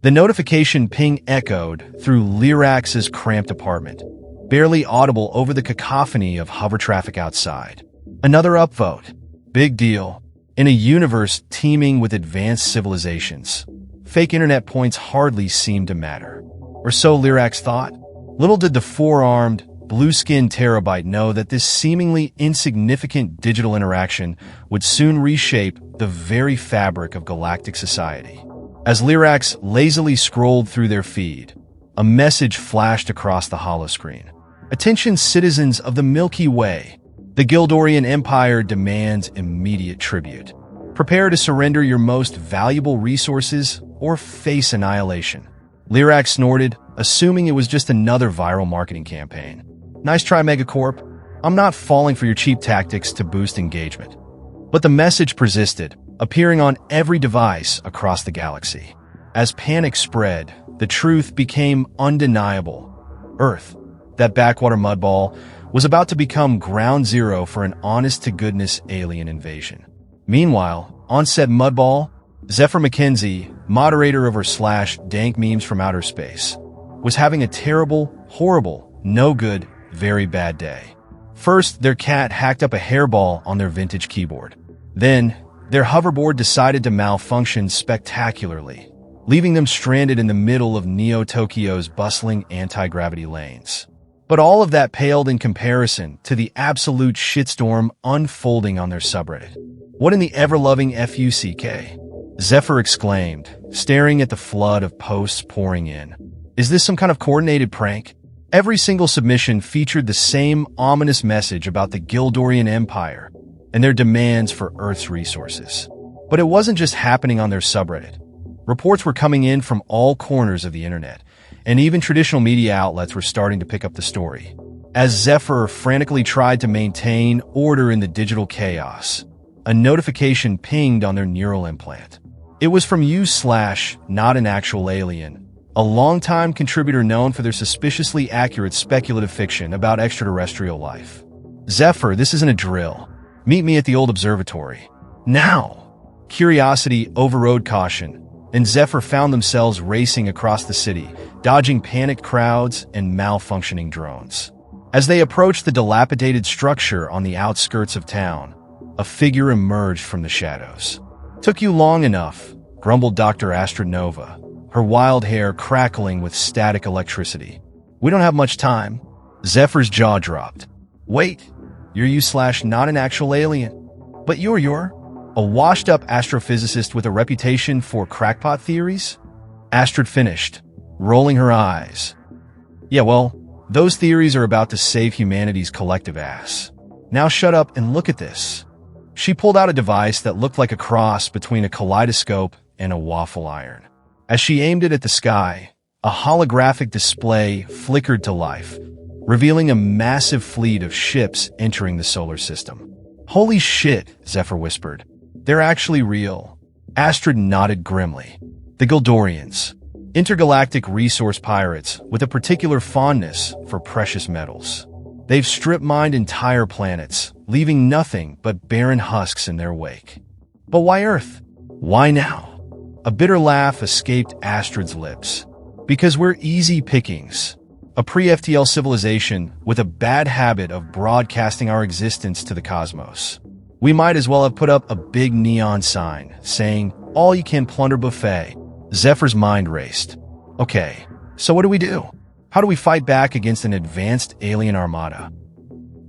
The notification ping echoed through Lyrax's cramped apartment, barely audible over the cacophony of hover traffic outside. Another upvote. Big deal. In a universe teeming with advanced civilizations, fake internet points hardly seemed to matter. Or so Lyrax thought. Little did the four-armed, blue-skinned terabyte know that this seemingly insignificant digital interaction would soon reshape the very fabric of galactic society. As Lyrax lazily scrolled through their feed, a message flashed across the holoscreen. Attention citizens of the Milky Way. The Gildorian Empire demands immediate tribute. Prepare to surrender your most valuable resources or face annihilation. Lyrax snorted, assuming it was just another viral marketing campaign. Nice try, Megacorp. I'm not falling for your cheap tactics to boost engagement. But the message persisted, appearing on every device across the galaxy. As panic spread, the truth became undeniable. Earth, that backwater mudball, was about to become ground zero for an honest-to-goodness alien invasion. Meanwhile, on said mudball, Zephyr McKenzie, moderator of /dank memes from outer space, was having a terrible, horrible, no good, very bad day. First, their cat hacked up a hairball on their vintage keyboard. Then, their hoverboard decided to malfunction spectacularly, leaving them stranded in the middle of Neo-Tokyo's bustling anti-gravity lanes. But all of that paled in comparison to the absolute shitstorm unfolding on their subreddit. What in the ever-loving FUCK? Zephyr exclaimed, staring at the flood of posts pouring in. Is this some kind of coordinated prank? Every single submission featured the same ominous message about the Gildorian Empire and their demands for Earth's resources. But it wasn't just happening on their subreddit. Reports were coming in from all corners of the internet, and even traditional media outlets were starting to pick up the story. As Zephyr frantically tried to maintain order in the digital chaos, a notification pinged on their neural implant. It was from not an actual alien, a longtime contributor known for their suspiciously accurate speculative fiction about extraterrestrial life. Zephyr, this isn't a drill. Meet me at the old observatory. Now! Curiosity overrode caution, and Zephyr found themselves racing across the city, dodging panicked crowds and malfunctioning drones. As they approached the dilapidated structure on the outskirts of town, a figure emerged from the shadows. Took you long enough, grumbled Dr. Astrid Nova, her wild hair crackling with static electricity. We don't have much time. Zephyr's jaw dropped. Wait, you're not an actual alien. But you're a washed-up astrophysicist with a reputation for crackpot theories? Astrid finished, rolling her eyes. Yeah, well, those theories are about to save humanity's collective ass. Now shut up and look at this. She pulled out a device that looked like a cross between a kaleidoscope and a waffle iron. As she aimed it at the sky, a holographic display flickered to life, revealing a massive fleet of ships entering the solar system. Holy shit, Zephyr whispered. They're actually real. Astrid nodded grimly. The Gildorians, intergalactic resource pirates with a particular fondness for precious metals. They've strip-mined entire planets, leaving nothing but barren husks in their wake. But why Earth? Why now? A bitter laugh escaped Astrid's lips. Because we're easy pickings. A pre-FTL civilization with a bad habit of broadcasting our existence to the cosmos. We might as well have put up a big neon sign saying, all-you-can plunder buffet. Zephyr's mind raced. Okay, so what do we do? How do we fight back against an advanced alien armada?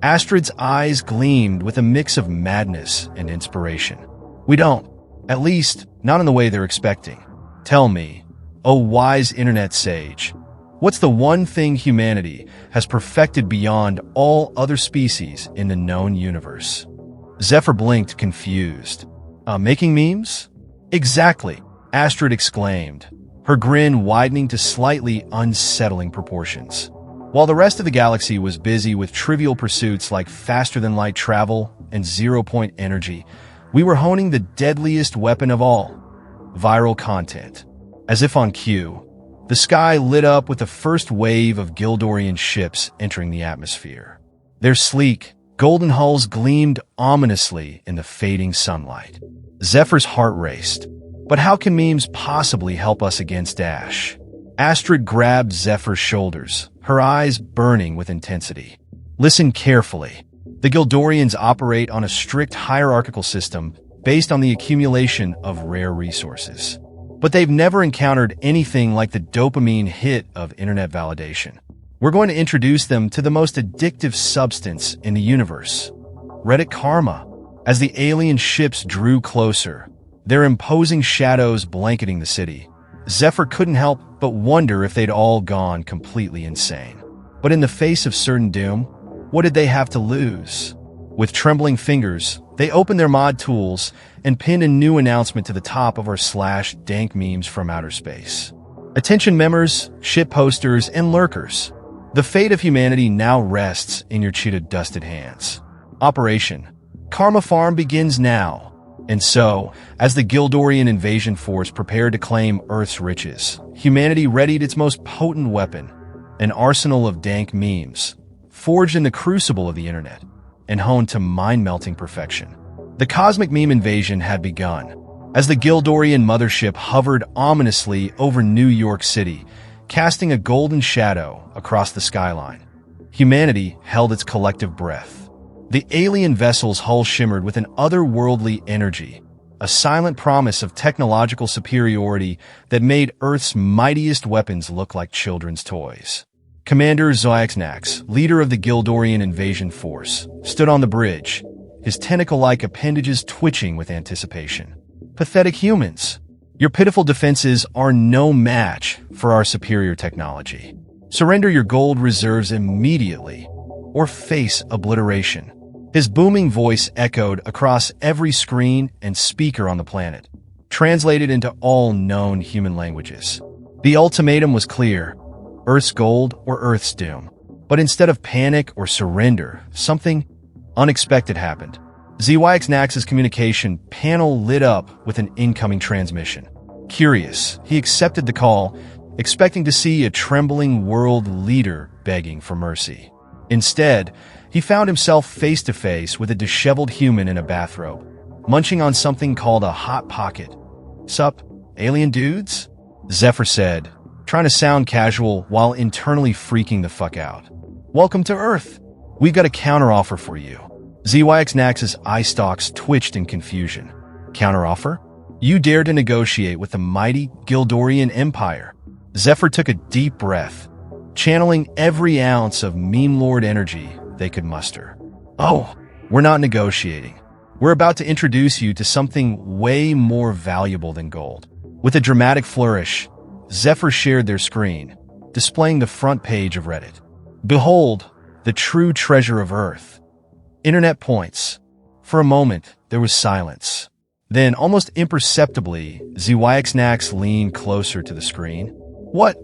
Astrid's eyes gleamed with a mix of madness and inspiration. We don't. At least, not in the way they're expecting. Tell me, oh wise internet sage, what's the one thing humanity has perfected beyond all other species in the known universe? Zephyr blinked, confused. Making memes? Exactly, Astrid exclaimed, her grin widening to slightly unsettling proportions. While the rest of the galaxy was busy with trivial pursuits like faster-than-light travel and zero-point energy, we were honing the deadliest weapon of all, viral content. As if on cue, the sky lit up with the first wave of Gildorian ships entering the atmosphere. Their sleek, golden hulls gleamed ominously in the fading sunlight. Zephyr's heart raced. But how can memes possibly help us against Dash? Astrid grabbed Zephyr's shoulders, her eyes burning with intensity. Listen carefully. The Gildorians operate on a strict hierarchical system based on the accumulation of rare resources. But they've never encountered anything like the dopamine hit of internet validation. We're going to introduce them to the most addictive substance in the universe, Reddit karma. As the alien ships drew closer, their imposing shadows blanketing the city, Zephyr couldn't help but wonder if they'd all gone completely insane. But in the face of certain doom, what did they have to lose? With trembling fingers, they opened their mod tools and pinned a new announcement to the top of our /dank memes from outer space. Attention members, ship posters, and lurkers. The fate of humanity now rests in your cheetah-dusted hands. Operation Karma Farm begins now. And so, as the Gildorian invasion force prepared to claim Earth's riches, humanity readied its most potent weapon, an arsenal of dank memes, forged in the crucible of the internet, and honed to mind-melting perfection. The cosmic meme invasion had begun. As the Gildorian mothership hovered ominously over New York City, casting a golden shadow across the skyline, humanity held its collective breath. The alien vessel's hull shimmered with an otherworldly energy, a silent promise of technological superiority that made Earth's mightiest weapons look like children's toys. Commander Zoyaxnax, leader of the Gildorian invasion force, stood on the bridge, his tentacle-like appendages twitching with anticipation. Pathetic humans! Your pitiful defenses are no match for our superior technology. Surrender your gold reserves immediately, or face obliteration. His booming voice echoed across every screen and speaker on the planet, translated into all known human languages. The ultimatum was clear: Earth's gold or Earth's doom. But instead of panic or surrender, something unexpected happened. ZYXNax's communication panel lit up with an incoming transmission. Curious, he accepted the call, expecting to see a trembling world leader begging for mercy. Instead, he found himself face-to-face with a disheveled human in a bathrobe, munching on something called a Hot Pocket. "Sup, alien dudes?" Zephyr said, trying to sound casual while internally freaking the fuck out. "Welcome to Earth. We've got a counteroffer for you." ZYXNax's eye stalks twitched in confusion. Counteroffer? You dare to negotiate with the mighty Gildorian Empire? Zephyr took a deep breath, channeling every ounce of meme lord energy they could muster. "Oh, we're not negotiating. We're about to introduce you to something way more valuable than gold." With a dramatic flourish, Zephyr shared their screen, displaying the front page of Reddit. "Behold, the true treasure of Earth. Internet points." For a moment, there was silence. Then, almost imperceptibly, ZYXNax leaned closer to the screen. What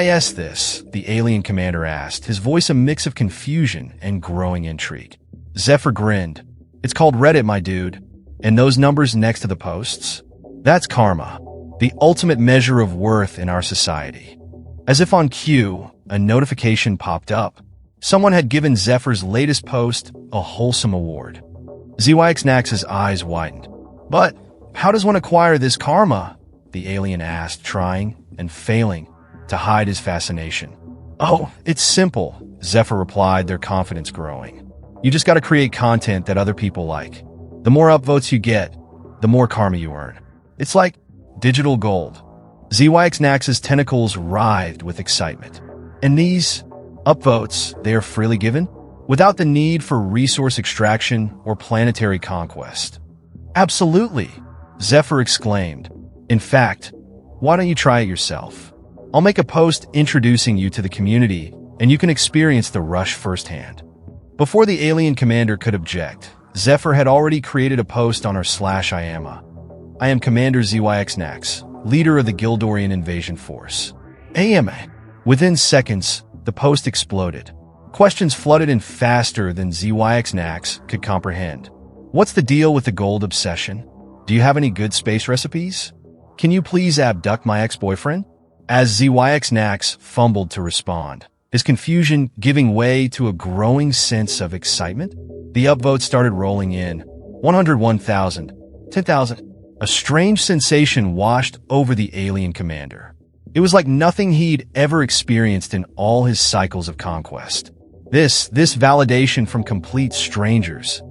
is this?" the alien commander asked, his voice a mix of confusion and growing intrigue. Zephyr grinned. "It's called Reddit, my dude. And those numbers next to the posts? That's karma, the ultimate measure of worth in our society." As if on cue, a notification popped up. Someone had given Zephyr's latest post a wholesome award. ZYXNax's eyes widened. "But how does one acquire this karma?" the alien asked, trying and failing to hide his fascination. "Oh, it's simple," Zephyr replied, their confidence growing. "You just gotta create content that other people like. The more upvotes you get, the more karma you earn. It's like digital gold." ZYXNax's tentacles writhed with excitement. "And these upvotes, they are freely given, without the need for resource extraction or planetary conquest?" "Absolutely," Zephyr exclaimed. "In fact, why don't you try it yourself? I'll make a post introducing you to the community, and you can experience the rush firsthand." Before the alien commander could object, Zephyr had already created a post on our /IAMA. "I am Commander ZYXNax, leader of the Gildorian invasion force." AMA. Within seconds, the post exploded. Questions flooded in faster than ZYXNax could comprehend. "What's the deal with the gold obsession? Do you have any good space recipes? Can you please abduct my ex-boyfriend?" As ZYXNax fumbled to respond, his confusion giving way to a growing sense of excitement, the upvotes started rolling in. 101,000, 10,000, A strange sensation washed over the alien commander. It was like nothing he'd ever experienced in all his cycles of conquest. This validation from complete strangers.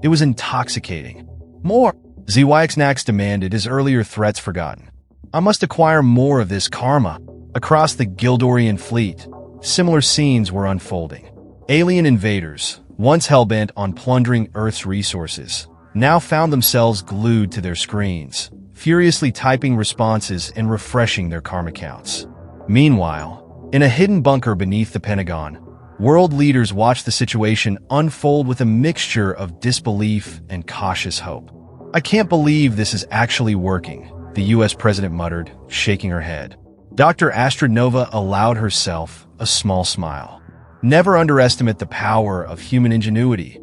It was intoxicating. More, ZYXNAX demanded, his earlier threats forgotten. I must acquire more of this karma. Across the Gildorian fleet, similar scenes were unfolding. Alien invaders, once hell-bent on plundering Earth's resources, now found themselves glued to their screens, furiously typing responses and refreshing their karma counts. Meanwhile, in a hidden bunker beneath the Pentagon, world leaders watched the situation unfold with a mixture of disbelief and cautious hope. I can't believe this is actually working, the US president muttered, shaking her head. Dr. Astrodnova allowed herself a small smile. Never underestimate the power of human ingenuity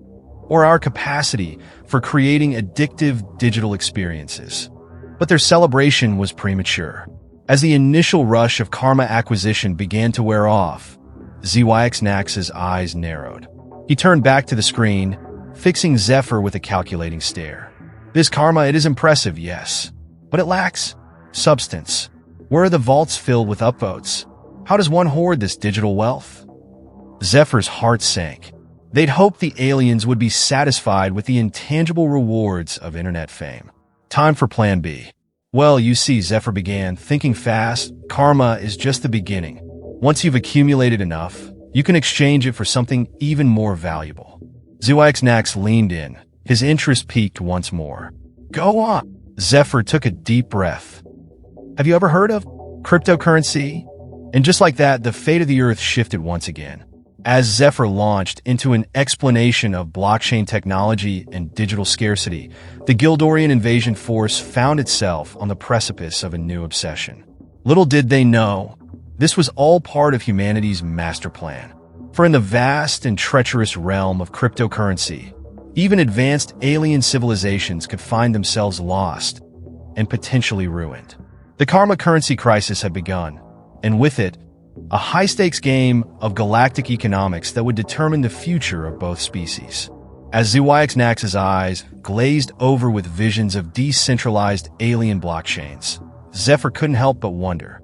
or our capacity for creating addictive digital experiences. But their celebration was premature. As the initial rush of karma acquisition began to wear off, ZYXNAX's eyes narrowed. He turned back to the screen, fixing Zephyr with a calculating stare. This karma, it is impressive, yes, but it lacks substance. Where are the vaults filled with upvotes? How does one hoard this digital wealth? Zephyr's heart sank. They'd hoped the aliens would be satisfied with the intangible rewards of internet fame. Time for Plan B. Well, you see, Zephyr began, thinking fast. Karma is just the beginning. Once you've accumulated enough, you can exchange it for something even more valuable. ZYXNAX leaned in, his interest piqued once more. Go on. Zephyr took a deep breath. Have you ever heard of cryptocurrency? And just like that, the fate of the Earth shifted once again. As Zephyr launched into an explanation of blockchain technology and digital scarcity, the Gildorian invasion force found itself on the precipice of a new obsession. Little did they know, this was all part of humanity's master plan. For in the vast and treacherous realm of cryptocurrency, even advanced alien civilizations could find themselves lost and potentially ruined. The karma currency crisis had begun, and with it, a high-stakes game of galactic economics that would determine the future of both species. As ZYXNAX's eyes glazed over with visions of decentralized alien blockchains, Zephyr couldn't help but wonder,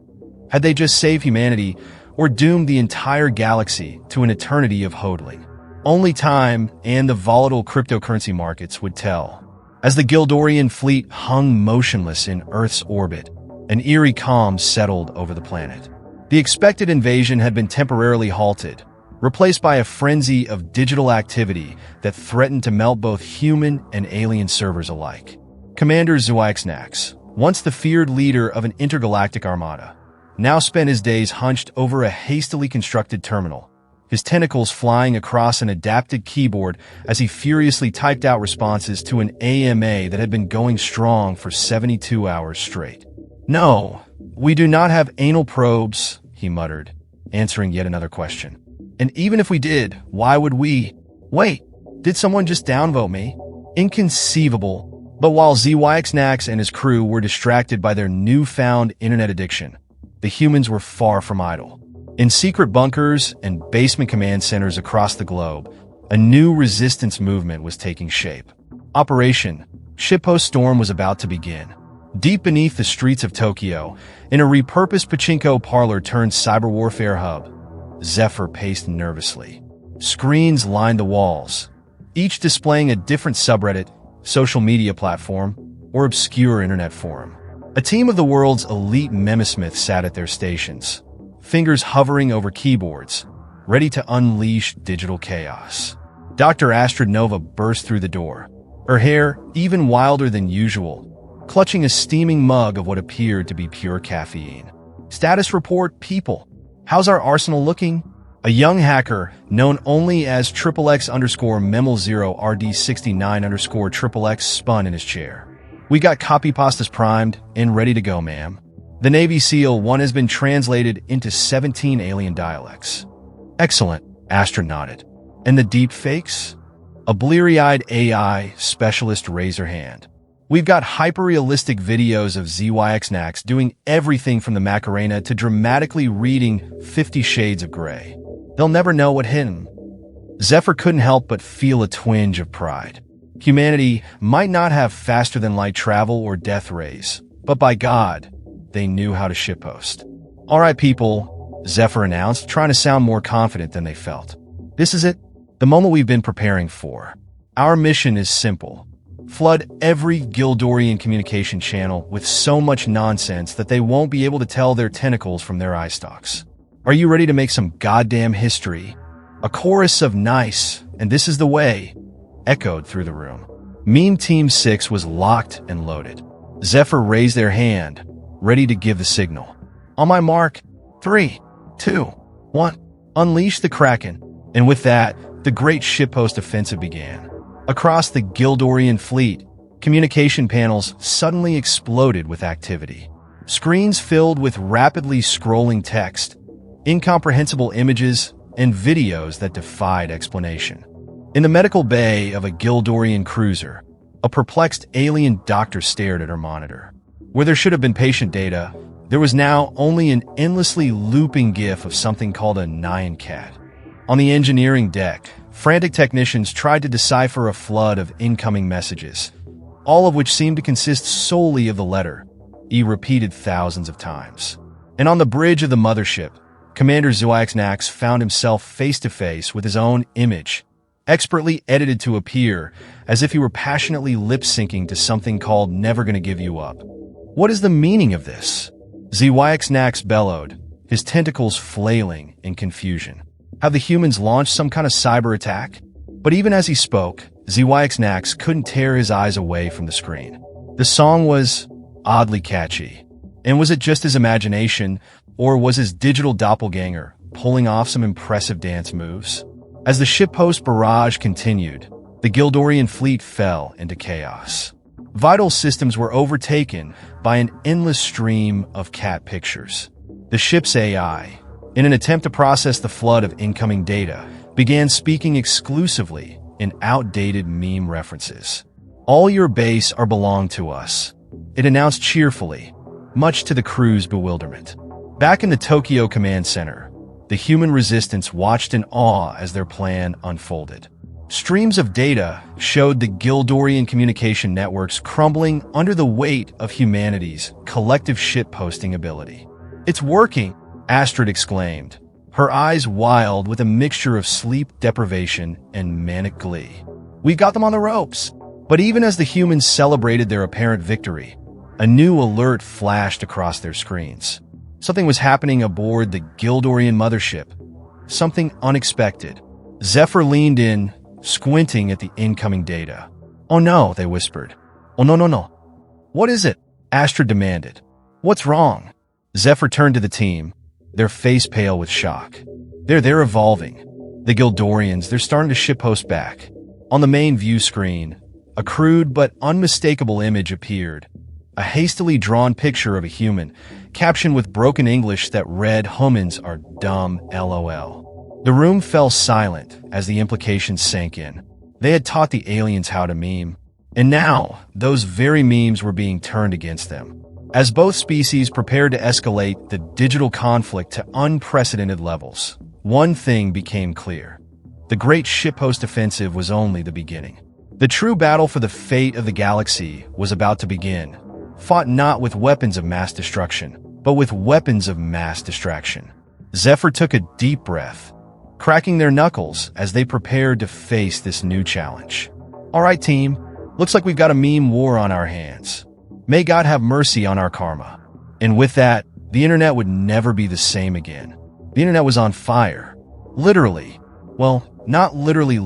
had they just saved humanity or doomed the entire galaxy to an eternity of hodling? Only time and the volatile cryptocurrency markets would tell. As the Gildorian fleet hung motionless in Earth's orbit, an eerie calm settled over the planet. The expected invasion had been temporarily halted, replaced by a frenzy of digital activity that threatened to melt both human and alien servers alike. Commander ZYXNAX, once the feared leader of an intergalactic armada, now spent his days hunched over a hastily constructed terminal, his tentacles flying across an adapted keyboard as he furiously typed out responses to an AMA that had been going strong for 72 hours straight. No, we do not have anal probes, he muttered, answering yet another question. And even if we did, why would we? Wait, did someone just downvote me? Inconceivable. But while ZYXNAX and his crew were distracted by their newfound internet addiction, the humans were far from idle. In secret bunkers and basement command centers across the globe, a new resistance movement was taking shape. Operation Shitpost Storm was about to begin. Deep beneath the streets of Tokyo, in a repurposed pachinko parlor turned cyber warfare hub, Zephyr paced nervously. Screens lined the walls, each displaying a different subreddit, social media platform, or obscure internet forum. A team of the world's elite memersmiths sat at their stations, fingers hovering over keyboards, ready to unleash digital chaos. Dr. Astrodnova burst through the door, her hair even wilder than usual, clutching a steaming mug of what appeared to be pure caffeine. Status report, people. How's our arsenal looking? A young hacker, known only as XXX_Memel0RD69_XXX spun in his chair. We got copy pastas primed and ready to go, ma'am. The Navy SEAL 1 has been translated into 17 alien dialects. Excellent, Astra nodded. And the deep fakes? A bleary-eyed AI specialist raised her hand. We've got hyper-realistic videos of ZYXNAX doing everything from the Macarena to dramatically reading 50 Shades of Grey. They'll never know what hit him. Zephyr couldn't help but feel a twinge of pride. Humanity might not have faster-than-light travel or death rays, but by God, they knew how to shitpost. All right, people, Zephyr announced, trying to sound more confident than they felt. This is it, the moment we've been preparing for. Our mission is simple. Flood every Gildorian communication channel with so much nonsense that they won't be able to tell their tentacles from their eye stalks. Are you ready to make some goddamn history? A chorus of nice, and this is the way, echoed through the room. Meme Team 6 was locked and loaded. Zephyr raised their hand, ready to give the signal. On my mark, 3, 2, 1. Unleash the Kraken. And with that, the great shitpost offensive began. Across the Gildorian fleet, communication panels suddenly exploded with activity. Screens filled with rapidly scrolling text, incomprehensible images, and videos that defied explanation. In the medical bay of a Gildorian cruiser, a perplexed alien doctor stared at her monitor. Where there should have been patient data, there was now only an endlessly looping GIF of something called a Nyan cat. On the engineering deck, frantic technicians tried to decipher a flood of incoming messages, all of which seemed to consist solely of the letter E repeated thousands of times. And on the bridge of the mothership, Commander Zhuaxnax found himself face-to-face with his own image, expertly edited to appear as if he were passionately lip-syncing to something called Never Gonna Give You Up. What is the meaning of this? Zhuaxnax bellowed, his tentacles flailing in confusion. Have the humans launched some kind of cyber attack? But even as he spoke, Zhuaxnax couldn't tear his eyes away from the screen. The song was oddly catchy. And was it just his imagination, or was his digital doppelganger pulling off some impressive dance moves? As the shippost barrage continued, the Gildorian fleet fell into chaos. Vital systems were overtaken by an endless stream of cat pictures. The ship's AI, in an attempt to process the flood of incoming data, began speaking exclusively in outdated meme references. All your base are belong to us, it announced cheerfully, much to the crew's bewilderment. Back in the Tokyo Command Center, the human resistance watched in awe as their plan unfolded. Streams of data showed the Gildorian communication networks crumbling under the weight of humanity's collective shitposting ability. It's working, Astrid exclaimed, her eyes wild with a mixture of sleep deprivation and manic glee. We've got them on the ropes. But even as the humans celebrated their apparent victory, a new alert flashed across their screens. Something was happening aboard the Gildorian mothership. Something unexpected. Zephyr leaned in, squinting at the incoming data. Oh no, they whispered. Oh no. What is it? Astrid demanded. What's wrong? Zephyr turned to the team, their face pale with shock. They're evolving. The Gildorians, they're starting to shippost back. On the main view screen, a crude but unmistakable image appeared. A hastily drawn picture of a human, captioned with broken English that read, "Humans are dumb, LOL." The room fell silent as the implications sank in. They had taught the aliens how to meme, and now those very memes were being turned against them. As both species prepared to escalate the digital conflict to unprecedented levels, one thing became clear. The Great Shippost Offensive was only the beginning. The true battle for the fate of the galaxy was about to begin, fought not with weapons of mass destruction, but with weapons of mass distraction. Zephyr took a deep breath, cracking their knuckles as they prepared to face this new challenge. All right, team, looks like we've got a meme war on our hands. May God have mercy on our karma. And with that, the internet would never be the same again. The internet was on fire. Literally. Well, not literally,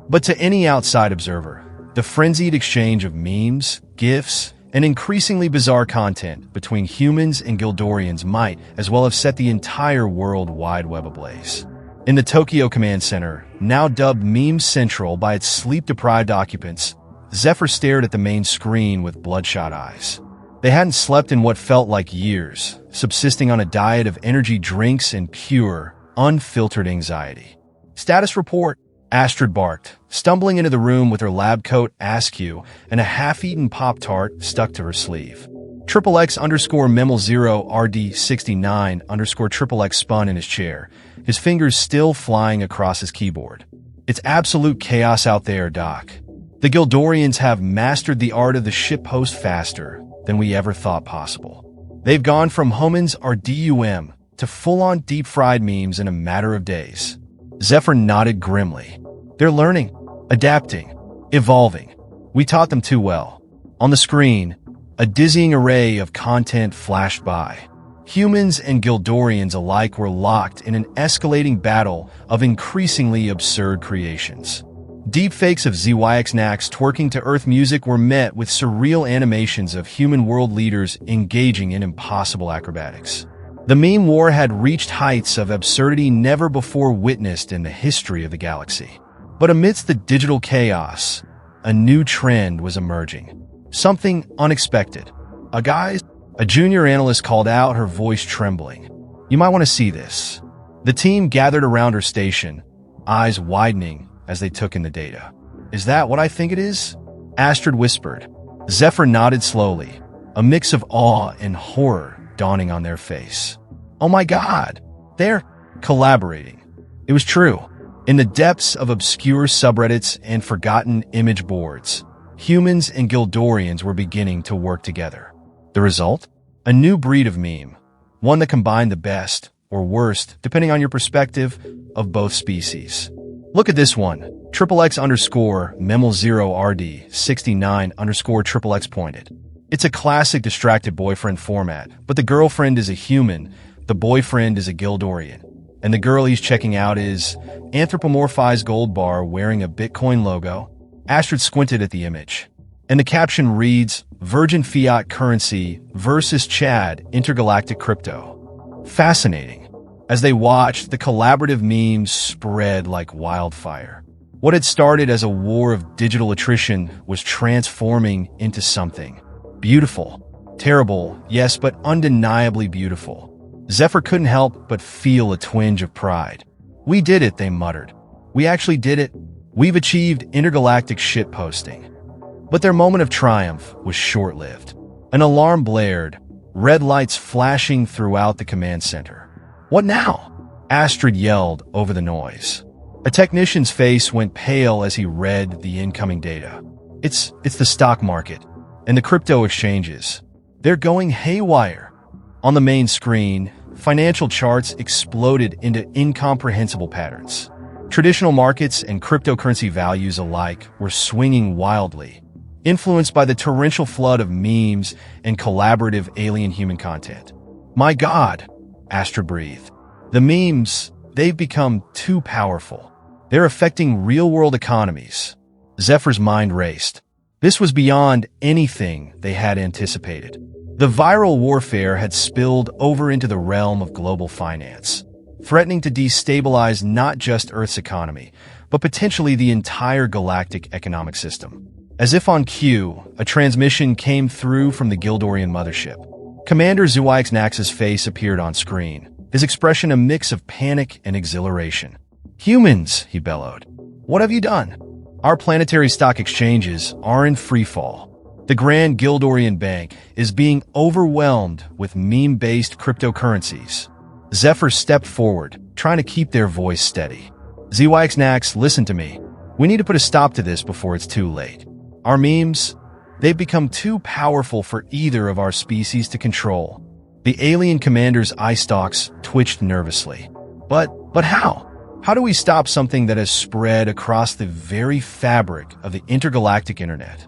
but to any outside observer, the frenzied exchange of memes, GIFs, and increasingly bizarre content between humans and Gildorians might as well have set the entire World Wide Web ablaze. In the Tokyo Command Center, now dubbed Meme Central by its sleep-deprived occupants, Zephyr stared at the main screen with bloodshot eyes. They hadn't slept in what felt like years, subsisting on a diet of energy drinks and pure, unfiltered anxiety. Status report, Astrid barked, stumbling into the room with her lab coat askew and a half-eaten Pop-Tart stuck to her sleeve. XXX_Memel0RD69_XXX spun in his chair, his fingers still flying across his keyboard. It's absolute chaos out there, Doc. The Gildorians have mastered the art of the shitpost faster than we ever thought possible. They've gone from homins or DUM to full-on deep-fried memes in a matter of days. Zephyr nodded grimly. They're learning, adapting, evolving. We taught them too well. On the screen, a dizzying array of content flashed by. Humans and Gildorians alike were locked in an escalating battle of increasingly absurd creations. Deepfakes of ZYXNAX twerking to Earth music were met with surreal animations of human world leaders engaging in impossible acrobatics. The meme war had reached heights of absurdity never before witnessed in the history of the galaxy. But amidst the digital chaos, a new trend was emerging. Something unexpected. A junior analyst called out, her voice trembling. You might want to see this. The team gathered around her station, eyes widening as they took in the data. Is that what I think it is? Astrid whispered. Zephyr nodded slowly, a mix of awe and horror dawning on their face. Oh my God, they're collaborating. It was true. In the depths of obscure subreddits and forgotten image boards, humans and Gildorians were beginning to work together. The result? A new breed of meme, one that combined the best, or worst, depending on your perspective, of both species. Look at this one, XXX_Memel0RD69_XXX pointed. It's a classic distracted boyfriend format, but the girlfriend is a human, the boyfriend is a Gildorian, and the girl he's checking out is anthropomorphized gold bar wearing a Bitcoin logo. Astrid squinted at the image, and the caption reads, Virgin Fiat Currency versus Chad Intergalactic Crypto. Fascinating. As they watched, the collaborative memes spread like wildfire. What had started as a war of digital attrition was transforming into something beautiful. Terrible, yes, but undeniably beautiful. Zephyr couldn't help but feel a twinge of pride. We did it, they muttered. We actually did it. We've achieved intergalactic shitposting. But their moment of triumph was short-lived. An alarm blared, red lights flashing throughout the command center. What now? Astrid yelled over the noise. A technician's face went pale as he read the incoming data. It's the stock market and the crypto exchanges. They're going haywire. On the main screen, financial charts exploded into incomprehensible patterns. Traditional markets and cryptocurrency values alike were swinging wildly, influenced by the torrential flood of memes and collaborative alien-human content. My God, Astrid breathed. The memes, they've become too powerful. They're affecting real-world economies. Zephyr's mind raced. This was beyond anything they had anticipated. The viral warfare had spilled over into the realm of global finance, threatening to destabilize not just Earth's economy, but potentially the entire galactic economic system. As if on cue, a transmission came through from the Gildorian mothership. Commander ZYXNAX's face appeared on screen, his expression a mix of panic and exhilaration. Humans, he bellowed. What have you done? Our planetary stock exchanges are in freefall. The Grand Gildorian Bank is being overwhelmed with meme-based cryptocurrencies. Zephyr stepped forward, trying to keep their voice steady. ZYXNAX, listen to me. We need to put a stop to this before it's too late. Our memes, they've become too powerful for either of our species to control. The alien commander's eye stalks twitched nervously. But how? How do we stop something that has spread across the very fabric of the intergalactic internet?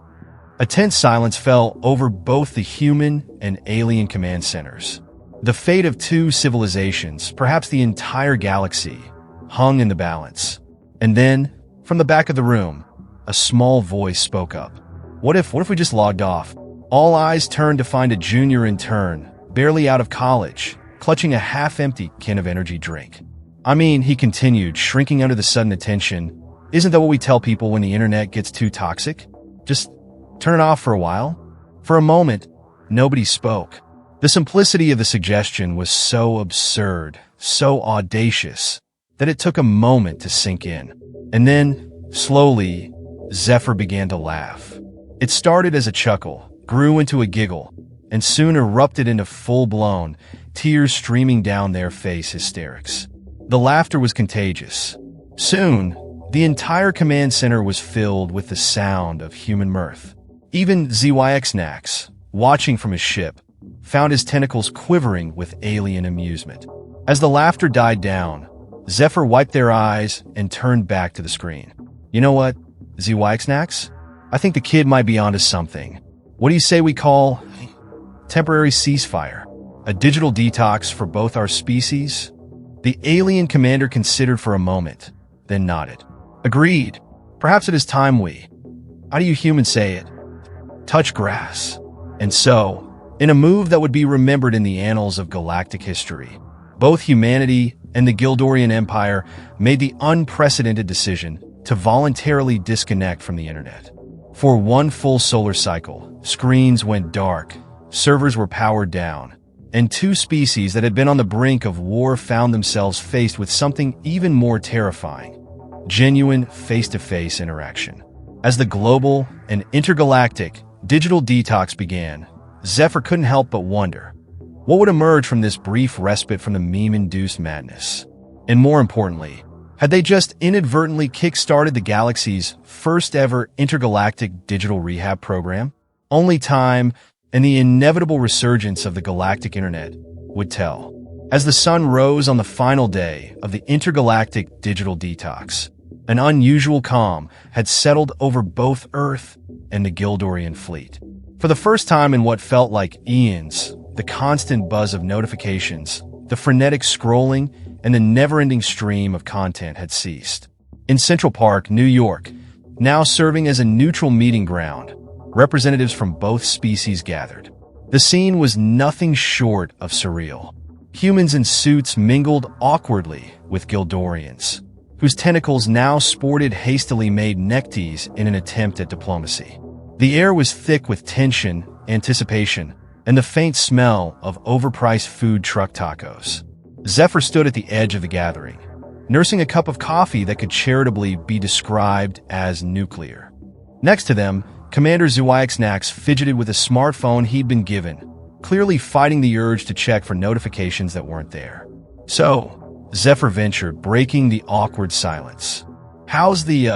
A tense silence fell over both the human and alien command centers. The fate of two civilizations, perhaps the entire galaxy, hung in the balance. And then, from the back of the room, a small voice spoke up. What if we just logged off? All eyes turned to find a junior intern, barely out of college, clutching a half-empty can of energy drink. I mean, he continued, shrinking under the sudden attention, isn't that what we tell people when the internet gets too toxic? Just turn it off for a while? For a moment, nobody spoke. The simplicity of the suggestion was so absurd, so audacious, that it took a moment to sink in. And then, slowly, Zephyr began to laugh. It started as a chuckle, grew into a giggle, and soon erupted into full-blown, tears streaming down their face hysterics. The laughter was contagious. Soon, The entire command center was filled with the sound of human mirth. Even ZYX-Nax, watching from his ship, found his tentacles quivering with alien amusement. As the laughter died down, Zephyr wiped their eyes and turned back to the screen. You know what, ZYX-Nax? I think the kid might be onto something. What do you say we call temporary ceasefire? A digital detox for both our species? The alien commander considered for a moment, then nodded. Agreed. Perhaps it is time we, how do you humans say it, touch grass. And so, in a move that would be remembered in the annals of galactic history, both humanity and the Gildorian Empire made the unprecedented decision to voluntarily disconnect from the internet. For one full solar cycle, screens went dark, servers were powered down, and two species that had been on the brink of war found themselves faced with something even more terrifying: genuine face-to-face interaction. As the global and intergalactic digital detox began, Zephyr couldn't help but wonder, what would emerge from this brief respite from the meme-induced madness? And more importantly, had they just inadvertently kick-started the galaxy's first-ever intergalactic digital rehab program? Only time and the inevitable resurgence of the galactic internet would tell. As the sun rose on the final day of the intergalactic digital detox, an unusual calm had settled over both Earth and the Gildorian fleet. For the first time in what felt like eons, the constant buzz of notifications, the frenetic scrolling, and the never-ending stream of content had ceased. In Central Park, New York, now serving as a neutral meeting ground, representatives from both species gathered. The scene was nothing short of surreal. Humans in suits mingled awkwardly with Gildorians, whose tentacles now sported hastily made neckties in an attempt at diplomacy. The air was thick with tension, anticipation, and the faint smell of overpriced food truck tacos. Zephyr stood at the edge of the gathering, nursing a cup of coffee that could charitably be described as nuclear. Next to them, Commander ZYX-Nax fidgeted with a smartphone he'd been given, clearly fighting the urge to check for notifications that weren't there. So, Zephyr ventured, breaking the awkward silence. How's the,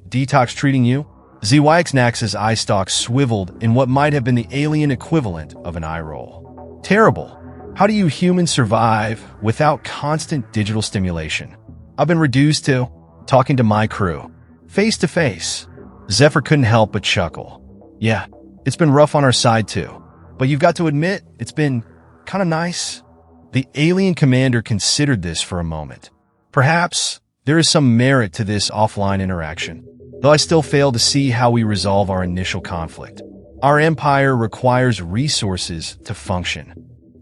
detox treating you? ZYX-Nax's eye stalk swiveled in what might have been the alien equivalent of an eye roll. Terrible. How do you humans survive without constant digital stimulation? I've been reduced to talking to my crew, face to face. Zephyr couldn't help but chuckle. Yeah, it's been rough on our side too. But you've got to admit, it's been kind of nice. The alien commander considered this for a moment. Perhaps there is some merit to this offline interaction, though I still fail to see how we resolve our initial conflict. Our empire requires resources to function.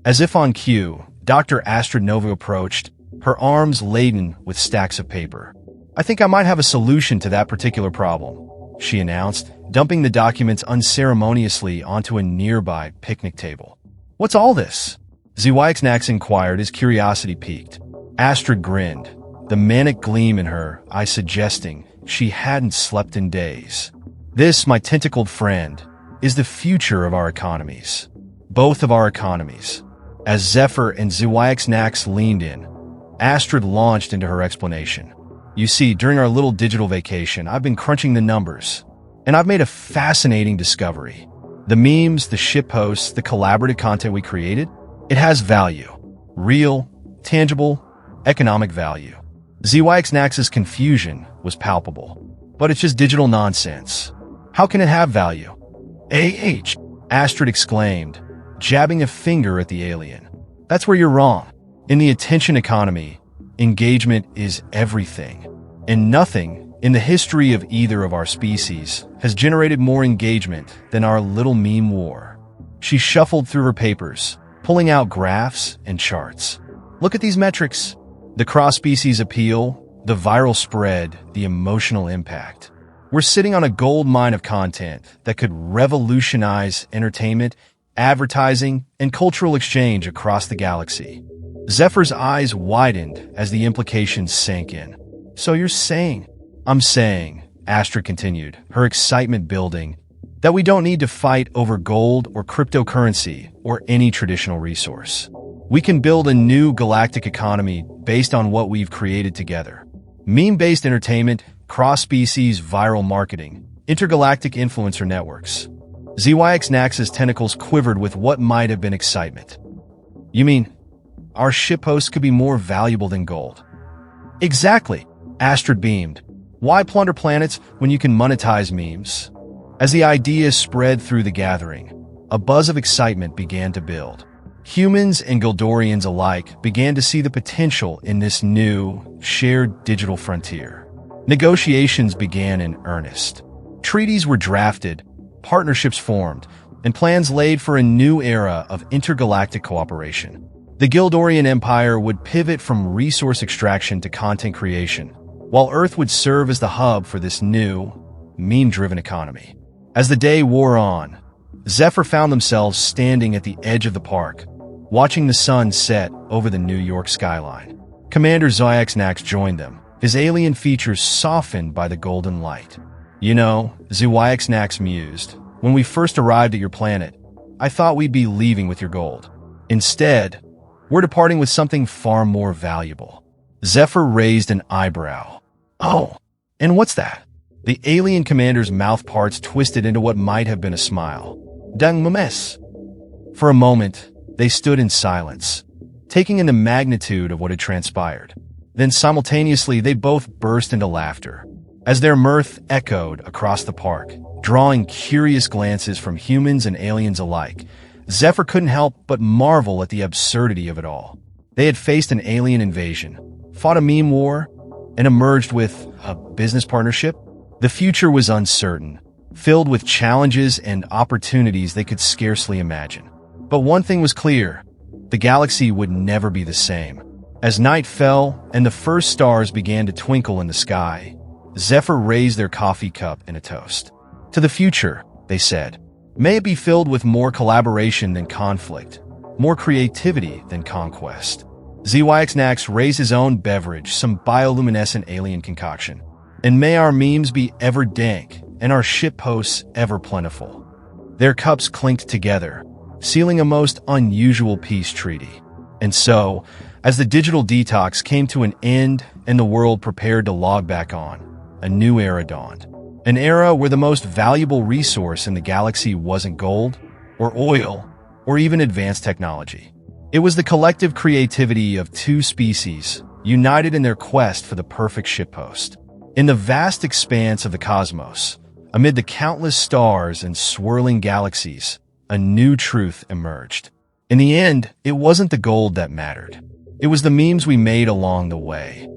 As if on cue, Dr. Astrid Nova approached, her arms laden with stacks of paper. I think I might have a solution to that particular problem, she announced, dumping the documents unceremoniously onto a nearby picnic table. What's all this? ZYX-Nax inquired, his curiosity piqued. Astrid grinned, the manic gleam in her eye suggesting she hadn't slept in days. This, my tentacled friend, is the future of our economies. Both of our economies. As Zephyr and ZYX-Nax leaned in, Astrid launched into her explanation. You see, during our little digital vacation, I've been crunching the numbers, and I've made a fascinating discovery. The memes, the ship posts, the collaborative content we created, it has value. Real, tangible, economic value. ZYX-Nax's confusion was palpable. But it's just digital nonsense. How can it have value? Astrid exclaimed, jabbing a finger at the alien. That's where you're wrong. In the attention economy, engagement is everything. And nothing in the history of either of our species has generated more engagement than our little meme war. She shuffled through her papers, pulling out graphs and charts. Look at these metrics. The cross-species appeal, the viral spread, the emotional impact. We're sitting on a gold mine of content that could revolutionize entertainment, advertising, and cultural exchange across the galaxy. Zephyr's eyes widened as the implications sank in. So you're saying? I'm saying, Astrid continued, her excitement building, that we don't need to fight over gold or cryptocurrency or any traditional resource. We can build a new galactic economy based on what we've created together. Meme-based entertainment, cross-species viral marketing, intergalactic influencer networks. ZYX-Naxx's tentacles quivered with what might have been excitement. You mean, our shitpost could be more valuable than gold? Exactly, Astrid beamed. Why plunder planets when you can monetize memes? As the idea spread through the gathering, a buzz of excitement began to build. Humans and Gildorians alike began to see the potential in this new, shared digital frontier. Negotiations began in earnest. Treaties were drafted, partnerships formed, and plans laid for a new era of intergalactic cooperation. The Gildorian Empire would pivot from resource extraction to content creation, while Earth would serve as the hub for this new, meme-driven economy. As the day wore on, Zephyr found themselves standing at the edge of the park, watching the sun set over the New York skyline. Commander ZYX-Naxx joined them, his alien features softened by the golden light. You know, ZYX-Naxx mused, when we first arrived at your planet, I thought we'd be leaving with your gold. Instead, we're departing with something far more valuable. Zephyr raised an eyebrow. Oh, and what's that? The alien commander's mouth parts twisted into what might have been a smile. Dang memes. For a moment, they stood in silence, taking in the magnitude of what had transpired. Then simultaneously, they both burst into laughter, as their mirth echoed across the park, drawing curious glances from humans and aliens alike. Zephyr couldn't help but marvel at the absurdity of it all. They had faced an alien invasion, fought a meme war, and emerged with a business partnership. The future was uncertain, filled with challenges and opportunities they could scarcely imagine. But one thing was clear, the galaxy would never be the same. As night fell and the first stars began to twinkle in the sky, Zephyr raised their coffee cup in a toast. To the future, they said. May it be filled with more collaboration than conflict, more creativity than conquest. ZYX-Naxx raised his own beverage, some bioluminescent alien concoction. And may our memes be ever dank and our shitposts ever plentiful. Their cups clinked together, sealing a most unusual peace treaty. And so, as the digital detox came to an end and the world prepared to log back on, a new era dawned. An era where the most valuable resource in the galaxy wasn't gold, or oil, or even advanced technology. It was the collective creativity of two species, united in their quest for the perfect shitpost. In the vast expanse of the cosmos, amid the countless stars and swirling galaxies, a new truth emerged. In the end, it wasn't the gold that mattered. It was the memes we made along the way.